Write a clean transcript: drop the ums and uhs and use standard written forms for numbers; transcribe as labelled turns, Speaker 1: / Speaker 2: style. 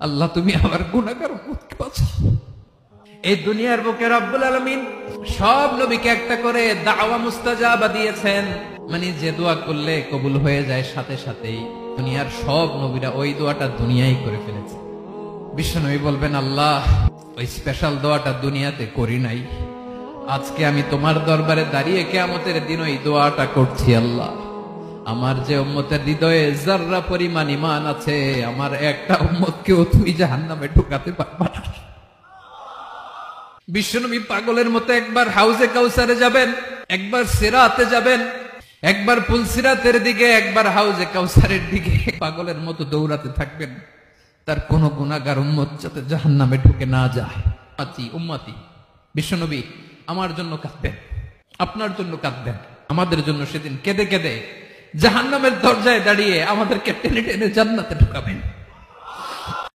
Speaker 1: আল্লাহ তুমি আমার গুনাহগার উম্মতকে বাঁচাও। এই দুনিয়ার বুকে রব্বুল আলামিন সব নবীকে একটা করে দাওয়া মুস্তাজাবা দিয়েছেন, মানে যে দোয়া করলে কবুল হয়ে যায় সাথে সাথেই। দুনিয়ার সব নবীরা ওই দোয়াটা দুনিয়ায় করে ফেলেছে। বিশ্বনবী বলবেন, আল্লাহ ওই স্পেশাল দোয়াটা দুনিয়াতে করি নাই, আজকে আমি তোমার দরবারে দাঁড়িয়ে কিয়ামতের দিন ওই দোয়াটা করছি। আল্লাহ আমার যে উম্মতের হৃদয়ে যাররা পরিমাণ ঈমান আছে, আমার একটা উম্মতকেও তুই জাহান্নামে ঢুকাতে পারবা না। বিশ্বনবী পাগলের মতো একবার হাউজে কাউসারে যাবেন, একবার সিরাতে যাবেন, একবার পুলসিরাতের দিকে, একবার হাউজে কাউসারের দিকে পাগলের মতো দৌড়াতে থাকবেন, তার কোন গুনাহগার উম্মত যাতে জাহান্নামে ঢুকে না যায়। উম্মতি বিশ্বনবী আমার জন্য কাঁদবেন, আপনার জন্য কাঁদবেন, আমাদের জন্য সেদিন কেঁদে কেঁদে জাহান্নামের দরজায় দাঁড়িয়ে আমাদেরকে টেনে টেনে জান্নাতে ঢুকাবেন।